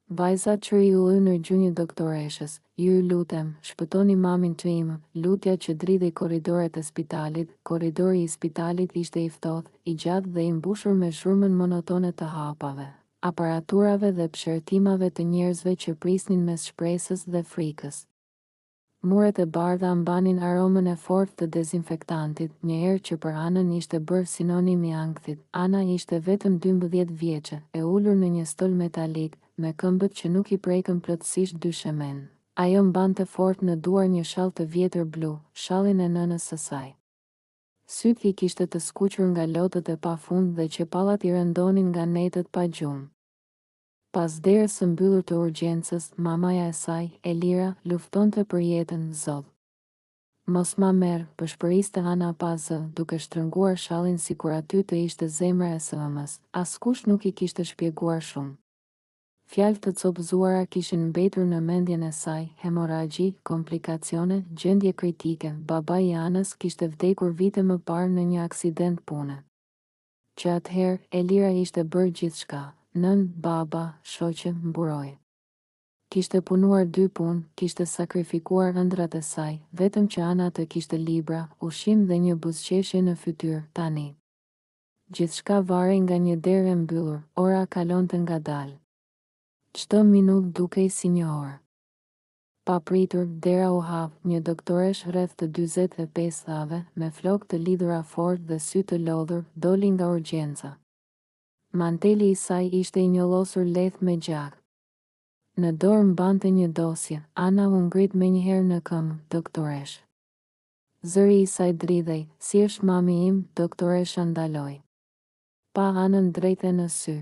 Vajza qëri u në gjunjë doktoreshës, ju lutem, shpëtoni mamin tim, lutja që dridhej korridoret e spitalit, korridori i spitalit ishte i ftohtë, i gjatë dhe i mbushur me zhurmën monotone të hapave, aparaturave dhe pëshërtimave të njerëzve që prisnin mes shpresës dhe frikës. Muret e bardha mbanin aromën e fortë të dezinfektantit, një herë që për Anën ishte bërë sinonim i ankthit. Ana ishte vetëm 12 vjeçë, e ulur në një stol metalik, me këmbët që nuk i prekën plotësisht dyshemen. Ajo mbante fort në duar një shall të vjetër blu, shallin e nënës së saj. Sytë i kishte të skuqur nga lotët e pafund dhe qepallat i rëndonin nga netët pa gjumë. Pas derës së mbyllur të urgjencës, mamaja e saj, Elira, luftonte për jetën, zot. Mos ma merr, përshpëriste Ana pa zë, duke shtrënguar shallin sikur aty të ishte zemra e sëmës. Askush nuk i kishte shpjeguar shumë. Fjalë të copëzuara kishin mbetur në mendjen e saj, hemoragji, komplikacione, gjendje kritike. Babai i Anës kishte vdekur vite më parë në një aksident pune. Që atëherë, Elira ishte bërë gjithçka. Nën, baba, shoqe, mburoj. Kishte punuar 2 punë, kishte sakrifikuar ëndrat e saj, vetëm që Ana të kishte libra, ushqim dhe një buzëqeshje në fytyrë. Tani gjithçka varej nga një derë e mbyllur, ora kalonte ngadalë. Çdo minutë dukej si një orë. Papritur, dera u hap, një doktoresh rreth të 45 thave, me flokë të lidhura fort dhe sy të lodhur, doli nga urgjenca. Manteli i saj ishte i njollosur lehtë me gjak. Në dorë mbante një dosje. Ana u ngrit menjëherë në këmbë, doktoresh. Zëri i saj dridhej, si është mami im, doktoresha ndaloi. Pa Anën drejte në sy.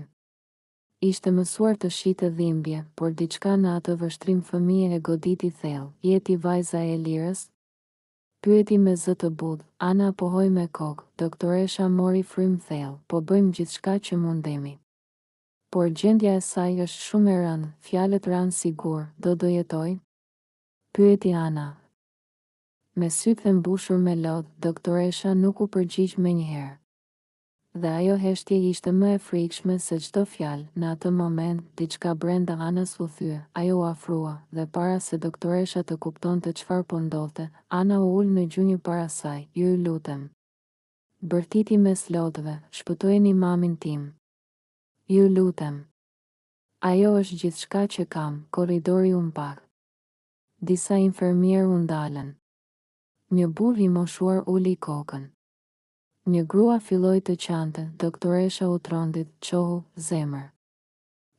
Ishte mësuar të shite dhimbje, por diçka në atë vështrim fëmije e goditi thellë. Jeti vajza e Elirës? Pyeti me zë të budh. Ana pohoi me kokë. Doktoresha mori frym thellë. Po bëjmë gjithçka që mundemi. Por gjendja e saj është shumë e rëndë, fjalët ranë sigur, do jetoj? Pyeti Ana. Me sytë e mbushur me lodhë, doktoresha nuk u përgjigj menjëherë. Dhe ajo heshtje ishte më e frikshme se çdo fjalë. Në atë moment, diçka brenda Anës u thye. Ajo u afrua, dhe para se doktoresha të kuptonte çfarë po ndodhte, Ana u ul në gjunjë para saj. Ju lutem. Bërtiti mes lotëve, shpëtojeni mamin tim. Ju lutem. Ajo është gjithçka që kam. Korridori u mpak. Disa infermier u ndalën. Një burr i moshuar uli kokën. Një grua filloi të qante. Doktoresha u trondit, qohu, zemër.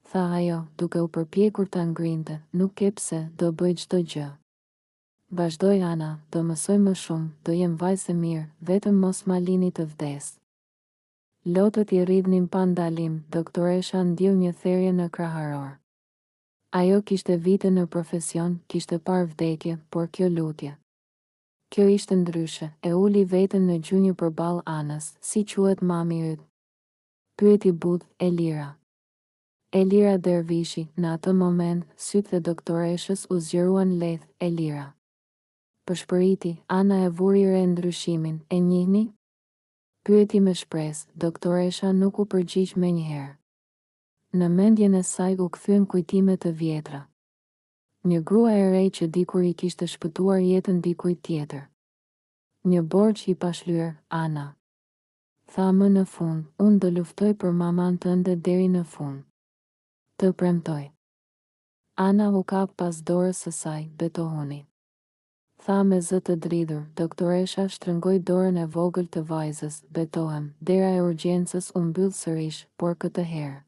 Tha ajo, duke u përpjekur ta ngrinte, nuk ke pse, do bëj çdo gjë. Vazhdoi Ana, do mësoj më shumë, do jem vajzë e mirë, vetëm mos ma lini të vdes. Lotët i rridhnin pa ndalim, doktoresha ndjeu një therje në kraharor. Ajo kishte vite në profesion, kishte parë vdekje, por kjo lutje. Kjo ishte ndryshe, e uli veten në gjunjë përballë Anës. Si quhet mami yt? Pyeti budh, Elira. Elira Dervishi. Në atë moment, sytë e doktoreshës u zgjeruan lehtë. Elira. Përshpëriti, Ana e vuri re ndryshimin. E njihni? Pyeti me shpresë. Doktoresha nuk u përgjigj menjëherë. Në mendjen e saj u kthyen kujtime të vjetra. Një grua e re që dikur i kishte shpëtuar jetën dikujt tjetër. Një borxh i pashlyer, Ana. Tha më në fund, unë do luftoj për maman tënde deri në fund. Të premtoj. Ana u kap pas dorës së saj, betohuni. Tha me zë të dridhur. Doktoresha shtrëngoi dorën e vogël të vajzës. Betohem. Dera e urgjencës u mbyll sërish, por këtë herë.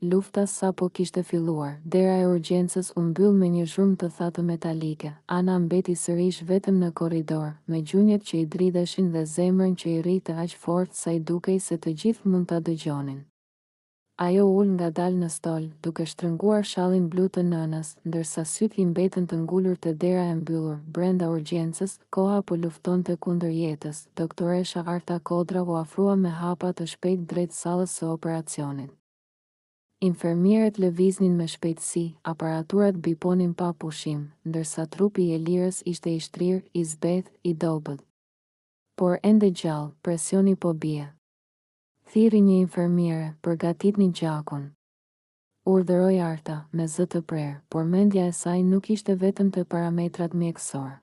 Lufta sapo kishte filluar. Dera e urgjencës u mbyll me një zhurmë të thatë metalike. Ana mbeti sërish vetëm në korridor, me gjunjët që i dridheshin dhe zemrën që i rritë aq fort sa i dukej se të gjithë mund ta dëgjonin. Ajo ul ngadalë në stol, duke shtrënguar shallin blu të nënës, ndërsa sytë i mbetën të ngulur te dera e mbyllur. Brenda urgjencës, koha po luftonte kundër jetës. Doktoresha Arta Kodra u afrua me hapa të shpejt drejt sallës së operacionit. Infermierët lëviznin me shpejtësi, aparaturat biponin pa pushim, ndërsa trupi i Elirës ishte i shtrirë, i zbeth, i dobët. Por ende gjallë, presioni po bie. Thirri një infermiere, përgatitni gjakun. Urdhëroi Arta me zë të prerë, por mendja e saj nuk ishte vetëm te parametrat mjekësor.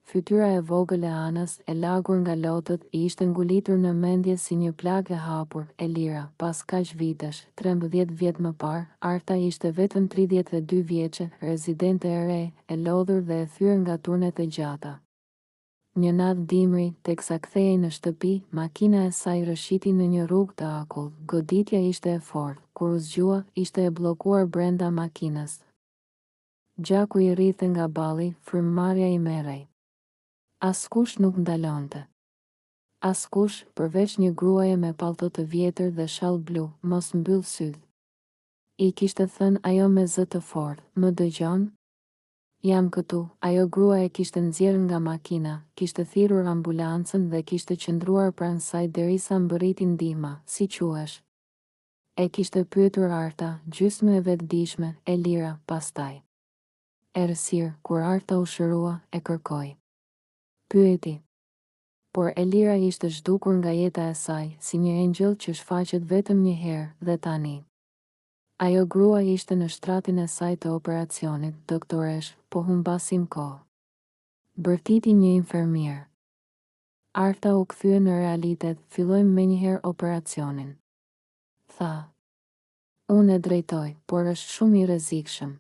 Fytyra e vogël e Anës, e lagur nga lotët, I ishte ngulitur në mendje si një plagë e hapur, e lira. Pas kaq vitesh, 13 vjet më parë, Arta ishte vetëm 32 vjeçe, rezidente e re, e lodhur dhe e thyer nga turnet e gjata. Një natë dimri, teksa kthehej në shtëpi, makina e saj rëshiti në një rrugë të akull. Goditja ishte e fortë, kur u zgjua, ishte e bllokuar brenda makinës. Gjaku I rrithe nga balli, frymëmarrja I merrej. Askush nuk ndalonte. Askush, përveç një gruaje me pallto të vjetër dhe shall blu, mos mbyll syt. I kishte thënë ajo me zë të fortë, "Më dëgjon?" "Jam këtu." Ajo gruaje kishte nxjerrë nga makina, kishte thirrur ambulancën dhe kishte qëndruar pranë saj derisa mbërriti ndihma. "Si quhesh?" E kishte pyetur Arta, gjysmë e vetëdijshme, e lira, pastaj. Errësirë, kur Arta u shërua, e kërkoi. Pyeti. Por Elira ishte zhdukur nga jeta e saj, si një engjëll që shfaqet vetëm një herë, dhe tani. Ajo grua ishte në shtratin e saj të operacionit, doktoresh, po humbasim kohë. Bërtiti një infermier. Arta u kthye në realitet, fillojmë menjëherë operacionin. Tha. Unë e drejtoj, por është shumë I rrezikshëm.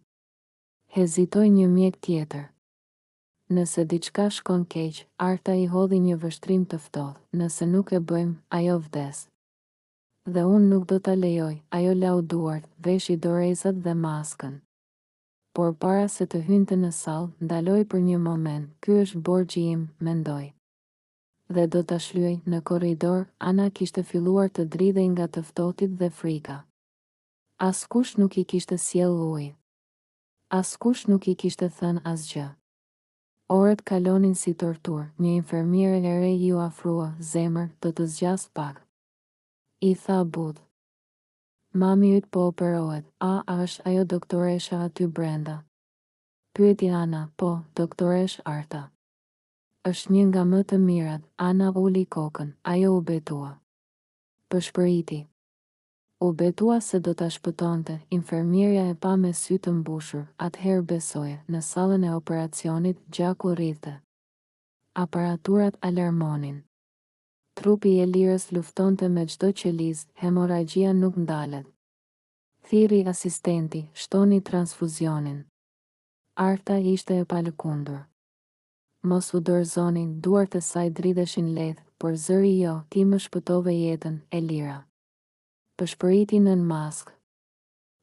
Hezitoi një mjek tjetër. Nëse diçka shkon keq, Arta I hodhi një vështrim të ftohtë. Nëse nuk e bëjmë, ajo vdes. Dhe unë nuk do ta lejoj, ajo lau duart, veshi dorezat dhe maskën. Por para se të hynte në sallë, ndaloi për një moment. Ky është borxhi im, mendoi. Dhe do ta shlyej. Në korridor, Ana kishte filluar të dridhej nga të ftohtit dhe frika. Askush nuk I kishte sjell ujë. Askush nuk I kishte thënë asgjë. Orët kalonin si tortur. Një infermiere e re I u afrua, "Zemër, do të zgjas pak." I tha but. "Mami yt po operohet. A është ajo doktoresha aty brenda?" Pyeti Ana. "Po, doktoresh Arta." "Është një nga më të mirat." Ana uli kokën. Ajo u betua. Pëshpëriti. U betua se do ta shpëtonte. Infermierja e pa me sy të mbushur. Atëherë besoje. Në sallën e operacionit, gjaku rrithte. Aparaturat alarmonin. Trupi I Elirës luftonte me çdo qelizë, hemorragjia nuk ndalet. Thirri asistenti, shtoni transfuzionin. Arta ishte e palëkundur. Mos u dorëzonin, duart e saj dridheshin lehtë, por zëri jo, ti më shpëtove jetën, Elira. Pëshpëriti nën maskë.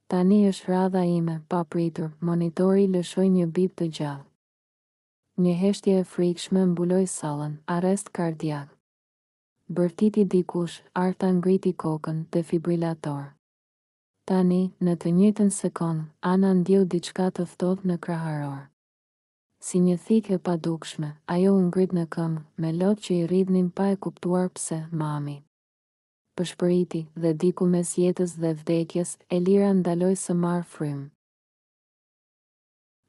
Tani është radha ime, papritur, monitori lëshoi një bip të gjallë. Një heshtje e frikshme mbuloi sallën, arrest kardiak. Bërtiti dikush, Arta ngriti kokën, defibrilator. Tani, në të njëjtën sekondë, Ana ndjeu diçka të ftohtë në kraharor. Si një thikë e padukshme, ajo u ngrit në këmbë, me lotë që I rridhnin pa e kuptuar pse, "Mami." Pëshpëriti, dhe diku mes jetës dhe vdekjes, Elira ndaloi së marrë frymë.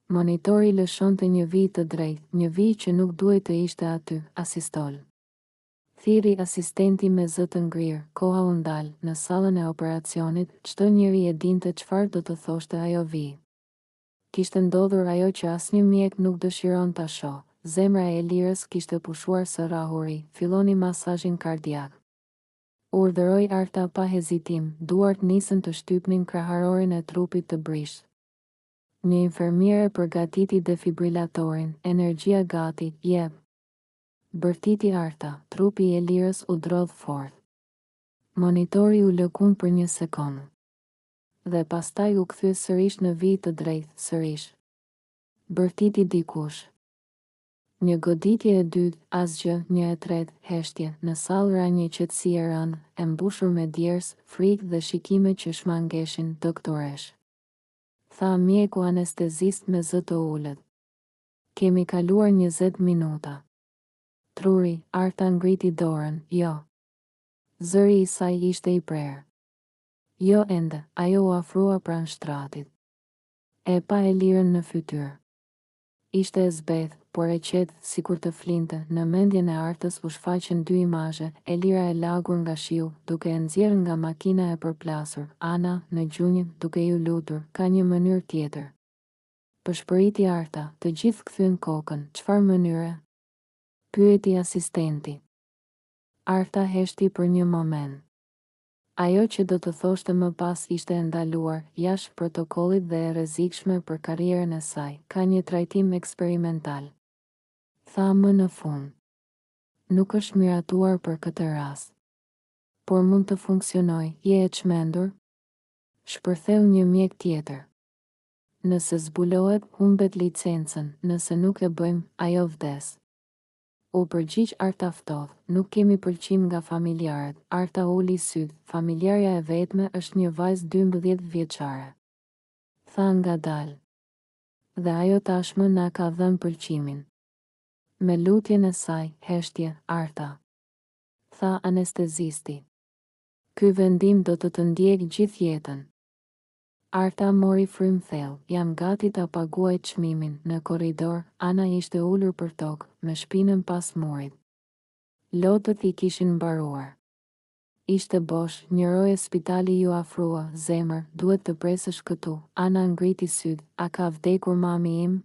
Monitori lëshonte një vijë të drejtë, një vijë që nuk duhej të ishte aty, asistol. Thirri asistenti me zë të ngrirë, koha u ndal, në sallën e operacionit, çdo njeri e dinte çfarë do të thoshte ajo vijë. Kishte ndodhur ajo që asnjë mjek nuk dëshiron ta shohë. Zemra e Elirës kishte pushuar së rrahuri, filloni masazhin kardiak. Urdhëroi Arta pa hezitim, duart nisën të shtypnin kraharorin e trupit të brishtë. Një infermiere përgatiti defibrilatorin, energjia gati, jep. Bërtiti Arta, trupi I Elirës u drodh fort. Monitori u lëkun për një sekondë. Dhe pastaj u kthye sërish në vijë të drejtë, sërish. Bërtiti dikush. Një goditje e dytë, asgjë, një e tretë, heshtje, në sallë ra një qetësi e rënë, e mbushur me djersë, frikë dhe shikime që shmangeshin, doktoresh. Tha mjeku anestezist me zë të ulët. Kemi kaluar 20 minuta. Truri, Arta ngriti dorën, jo. Zëri I saj ishte I prerë. Jo ende, ajo u afrua pranë shtratit. E pa Elirën në fytyrë. Ishte e zbeth, por e qetë, si kur të flinte. Në mendjen e Artës u shfaqen dy imazhe, Elira e lagur nga shiu, duke e nxjerrë nga makina e përplasur, Ana, në gjunjë, duke ju lutur. Ka një mënyrë tjetër. Përshpëriti Arta, të gjithë kthyen kokën. Çfarë mënyre? Pyeti asistenti. Arta heshti për një moment. Ajo që do të thoshte më pas ishte e ndaluar, jashtë protokollit dhe e rrezikshme për karrierën e saj. Ka një trajtim eksperimental. Tha më në fund. Nuk është miratuar për këtë rast. Por mund të funksionoj, je e çmendur? Shpërtheu një mjek tjetër. Nëse zbulohet, humbet licencën, nëse nuk e bëjmë, ajo vdes. U përgjigj Arta ftohtë, nuk kemi pëlqim nga familjarët. Arta uli syt, familjarja e vetme është një vajzë 12 vjeçare. Tha ngadalë. Dhe ajo tashmë na ka dhënë pëlqimin. Me lutjen e saj, heshtje, Arta. Tha anestezisti. Ky vendim do të ndjek gjithë jetën. Arta mori frymë thellë, jam gati ta paguaj çmimin. Në korridor, Ana ishte ulur për tokë, me shpinën pas murit. Lotët i kishin mbaruar. Ishte bosh, një roje spitali ju afrua, zemër, duhet të presësh këtu. Ana ngriti syt, a ka vdekur mami im?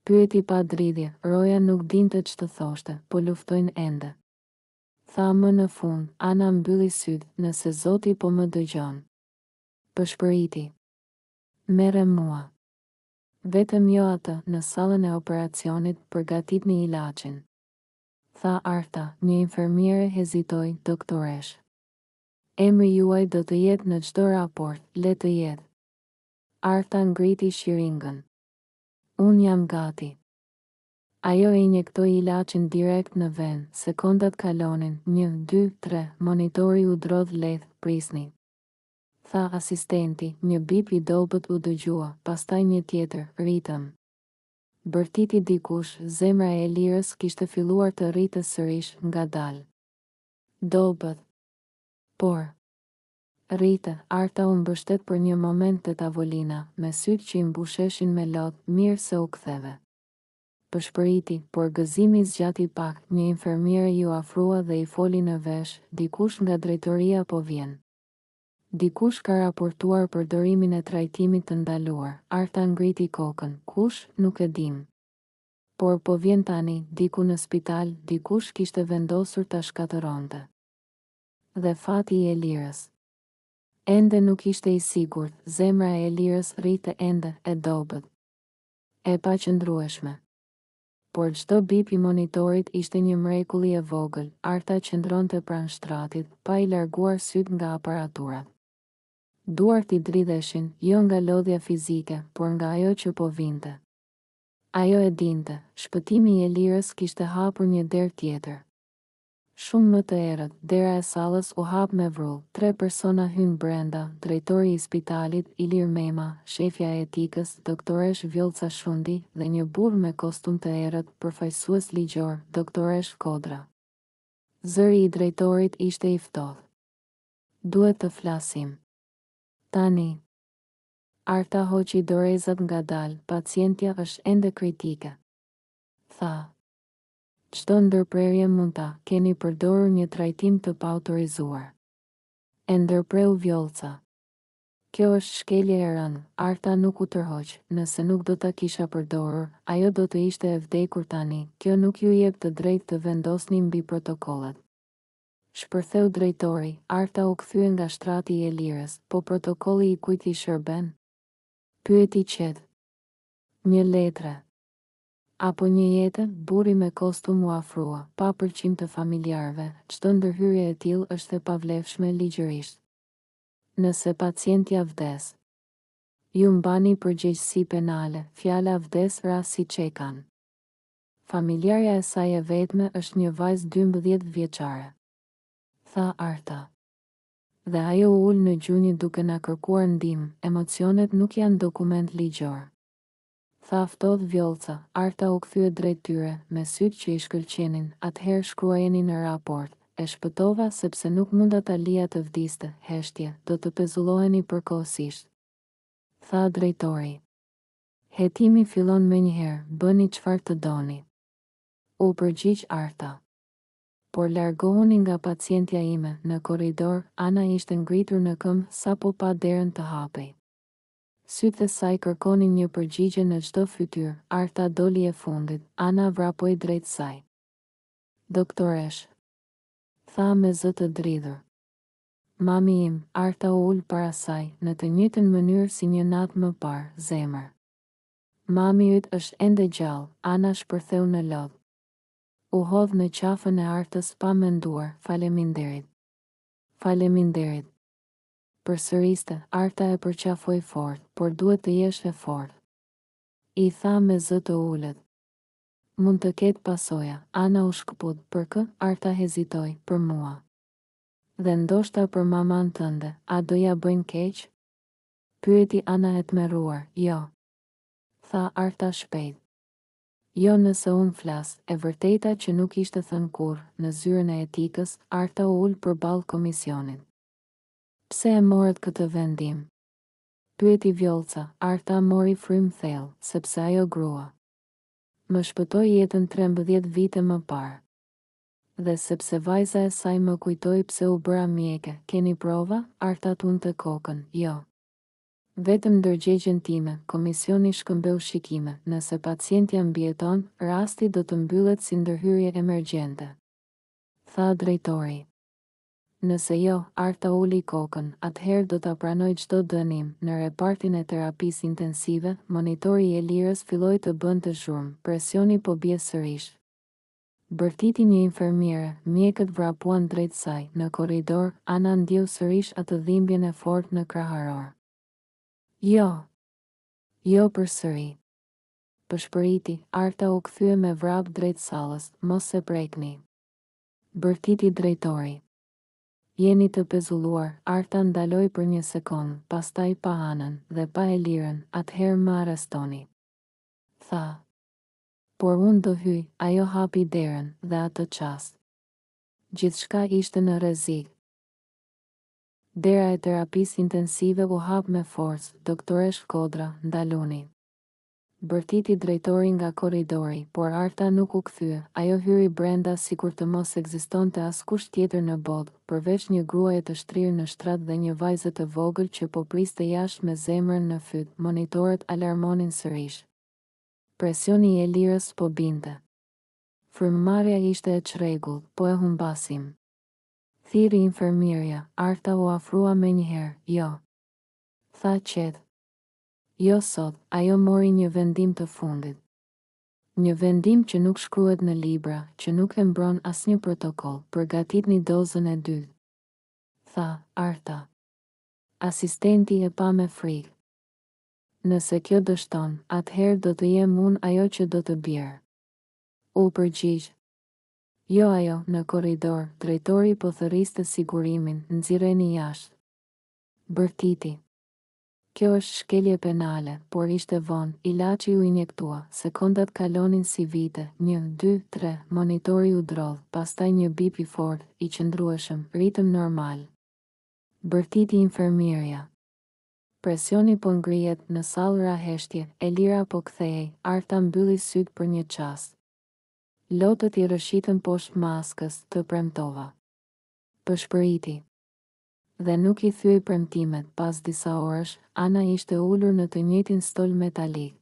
Pyeti pa dridhje, roja nuk dinte ç'të thoshte, po luftojnë ende. Tha më në fund, Ana mbylli syt, nëse Zoti po më dëgjon. Përshpëriti. Merre mua. Vetëm jo atë, në sallën e operacionit, përgatitni ilaçin. Tha Arta, një infermiere hezitoi, doktoresh. Emri juaj do të jetë në çdo raport, le të jetë. Arta ngriti shiringën. Unë jam gati. Ajo e injektoi ilaçin direkt në ven, sekondat kalonin, 1, 2, 3, monitori u drodh lehtë, prisni. Tha asistenti, një bip i dobët u dëgjua, pastaj një tjetër, ritëm. Bërtiti dikush, zemra e Elirës kishte filluar të rritë sërish ngadalë. Dobët. Por. Rritë, Arta u mbështet për një moment te tavolina, me sytë që i mbusheshin me lot, mirë se u ktheve. Përshpëriti, por gëzimi zgjati pak, një infermiere ju afrua dhe i foli në vesh, dikush nga drejtoria po vjen. Dikush ka raportuar përdorimin e trajtimit të ndaluar. Arta ngriti kokën. Kush, nuk e dim. Por po vjen tani, diku në spital, dikush kishte vendosur ta shkatëronte. Dhe fati i Elirës. Ende nuk ishte i sigurt, zemra e Elirës rrite ende, e dobët. E paqëndrueshme. Por çdo bip i monitorit ishte një mrekulli e vogël. Arta qëndronte pranë shtratit, pa i larguar syt nga aparaturat. Duart i dridheshin, jo nga lodhja fizike, por nga ajo që po vinte. Ajo e dinte, shpëtimi i Elirës kishte hapur një derë tjetër. Shumë më të errët, dera e sallës u hap me vrull. 3 persona hynë brenda, drejtori i spitalit, Ilir Mema, shefja e etikës, doktoresh Vjollca Shundi dhe një burr me kostum të errët, përfaqësues ligjor, doktoresh Kodra. Zëri i drejtorit ishte i ftohtë. Duhet të flasim. Tani. Arta hoqi dorezat ngadalë, pacientja është ende kritike. Tha. Çdo ndërprerje mund ta keni përdorur një trajtim të paautorizuar. E ndërpreu Vjollca. Kjo është shkelje e rënë, Arta nuk u tërhoq, nëse nuk do ta kisha përdorur, ajo do të ishte e vdekur tani, kjo nuk ju jep të drejtë të vendosni mbi protokollet. Shpërtheu drejtori, Arta u kthye nga shtrati i Elirës, po protokolli i kujt i shërben? Pyeti qetë. Një letre. Apo një jetë, burri me kostum u afrua, pa pëlqim të familjarëve, çdo ndërhyrje e tillë është e pavlefshme ligjërisht. Nëse pacientja vdes, ju mbani përgjegjësi penale, fjala vdes ra si çekan. Familjarja e saj e vetme është një vajzë 12 vjeçare. Tha Arta. Dhe ajo u ul në gjunjë duke na kërkuar ndihmë, emocionet nuk janë dokument ligjor. Tha ftohtë Vjollca, Arta u kthye drejt tyre, me sytë që i shkëlqenin, atëherë shkruajeni në raport, e shpëtova sepse nuk munda ta lija të vdiste, heshtje, do të pezulloheni përkohësisht. Tha drejtori. Hetimi fillon me njëherë, bëni çfarë të doni. U përgjigj Arta. Por largohuni nga pacientja ime. Në korridor, Ana ishte ngritur në këmbë sapo pa derën të hapej. Sytë e saj kërkonin një përgjigje në çdo fytyrë. Arta doli e fundit. Ana vrapoi drejt saj. Doktoresh, tha me zë të dridhur. Mami im, Arta u ul para saj, në të njëjtën mënyrë si një natë më parë, zemër. Mami yt është ende gjallë, Ana shpërtheu në lodh. U hodh në qafën e Artës pa menduar, faleminderit. Faleminderit. Përsëriste, Arta e përqafoi fort, por duhet të jesh e fortë. I tha me zë të ulët. Mund të ketë pasoja, Ana u shkëput, për kë? Arta hezitoi, për mua. Dhe ndoshta për maman tënde, a do ja bëjnë keq? Pyeti Ana e tmerruar, jo. Tha Arta shpejt. Jo nëse unë flas, e vërteta që nuk ishte thënë kurrë, në zyrën e etikës, Arta u ul përballë komisionit. Pse e morët këtë vendim? Pyeti Vjollca. Arta mori frymë thellë, sepse ajo grua më shpëtoi jetën 13 vite më parë. Dhe sepse vajza e saj më kujtoi pse u bëra mjeke. Keni prova? Arta tunte kokën. Jo. Vetëm ndërgjegjen time, komisioni shkëmbeu shikime. Nëse pacientja mbijeton, rasti do të mbyllet si ndërhyrje emergjente. Tha drejtori. Nëse jo, Arta uli kokën, atëherë do ta pranoj çdo dënim. Në repartin e terapisë intensive, monitori i Elirës filloi të bënte zhurmë, presioni po bie sërish. Bërtiti një infermiere, mjekët vrapuan drejt saj. Në korridor, Ana ndjeu sërish atë dhimbjen e fortë në kraharor. Jo. Jo përsëri. Pëshpëriti, Arta u kthye me vrap drejt sallës, mos e prekni. Bërtiti drejtori. Jeni të pezulluar, Arta ndaloi për një sekond, pastaj pa Anën dhe pa Elirën, atëherë më arrestoni. Tha. Por unë do hyj, ajo hapi derën, dhe atë çast. Gjithçka ishte në rrezik. Dera e terapisë intensive u hap me forcë. Doktoresh Kodra, ndaluni. Bërtiti drejtori nga korridori, por Arta nuk u kthye. Ajo hyri brenda sikur të mos ekzistonte askush tjetër në botë, përveç një gruaje të shtrirë në shtrat dhe një vajzë të vogël që po priste jashtë me zemrën në fyt. Monitorët alarmonin sërish. Presioni i Elirës po binte. Frymëmarrja ishte e çrregullt, po e humbasim. Thiri infermierja. Arta u afrua menjëherë. Jo. Tha qetë. Jo sot, ajo mori një vendim të fundit. Një vendim që nuk shkruhet në libra, që nuk e mbron asnjë protokoll. Përgatitni dozën e dytë. Tha Arta. Asistenti e pa me frikë. Nëse kjo dështon, atëherë do të jem unë ajo që do të bjerë. U përgjigj. Jo ajo, në korridor, drejtori po thërriste sigurimin, nxirreni jashtë. Bërtiti. Kjo është shkelje penale, por ishte vonë, ilaçi u injektua, sekondat kalonin si vite, 1, 2, 3, monitori u drodh, pastaj një bip i fortë, i qëndrueshëm, ritëm normal. Bërtiti infermierja. Presioni po ngrihet, në sallë ra heshtje, Elira po kthehej, Arta mbylli syt për një çast. Lotët i rëshitën poshtë maskës, të premtova. Pëshpëriti. Dhe nuk i thyej premtimet. Pas disa orësh, Ana ishte ulur në të njëjtin stol metalik.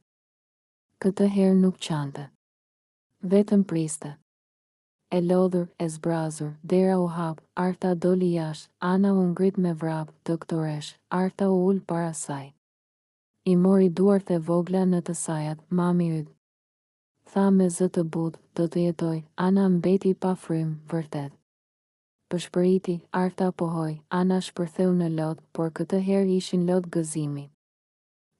Këtë herë nuk qante. Vetëm priste. E lodhur, e zbrazur, dera u hap, Arta doli jashtë, Ana u ngrit me vrap. Doktoresh, Arta u ul para saj. I mori duart e vogla në të sajat. Mami yt. Tha me zë të butë, do të jetoj. Ana mbeti pa frymë, vërtet. Pëshpëriti, Arta pohoi, Ana shpërtheu në lot, por këtë herë ishin lot gëzimi.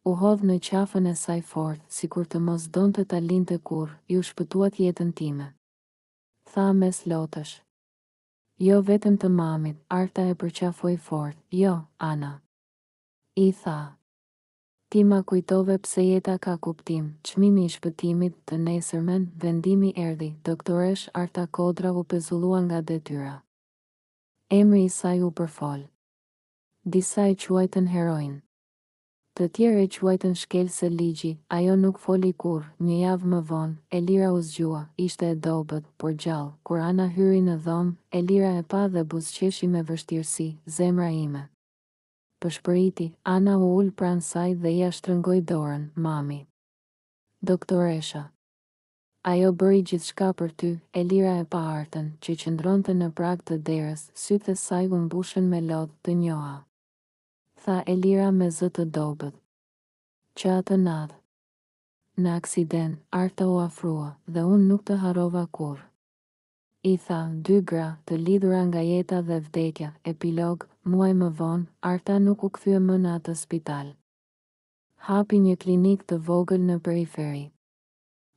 U hodh në qafën e saj fort, sikur të mos donte ta linte kurrë. Ju shpëtuat jetën time. Tha mes lotësh. Jo vetëm të mamit, Arta e përqafoi fort. Jo, Ana. I tha. Ti ma kujtove pse jeta ka kuptim. Çmimi i shpëtimit, të nesërmen, vendimi erdhi. Doktoresh Arta Kodra u pezullua nga detyra. Emri i saj u përfol. Disa e quajtën heroin. Të tjerë e quajtën shkelëse ligji, ajo nuk foli kur, një javë më vonë, Elira u zgjua, ishte e dobët, por gjallë, kur Ana hyri në dhomë, Elira e pa dhe buzëqeshi me vështirësi, zemra ime. Përshpëriti, Ana u ul pranë saj dhe ja shtrëngoi dorën, mami. Doktoresha. Ajo bëri gjithçka për ty, Elira e pa artën, që qëndronte në prag të derës, sytë e saj u mbushën me lodhë të njoha. Tha Elira me zë të dobët. Që atë natë. Në aksident, Arta u afrua, dhe unë nuk të harova kur. I tha, 2 gra, të lidhura nga jeta dhe vdekja, epilog, muaj më vonë, Arta nuk u kthye më në atë spital. Hapi një klinik të vogël në periferi.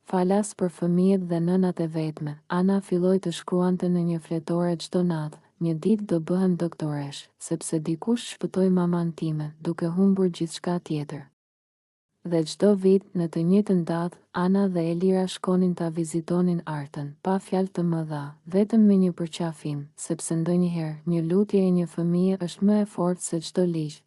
Falas për fëmijët dhe nënat e vetme, Ana filloi të shkruante në një fletore çdo natë, një ditë do bëhem doktoresh, sepse dikush shpëtoi maman time, duke humbur gjithçka tjetër. Dhe çdo vit, në të njëjtën datë, Ana dhe Elira shkonin ta vizitonin Artën, pa fjalë të mëdha, vetëm me një përqafim, sepse ndonjëherë një lutje e një fëmie është më e fortë se çdo ligj.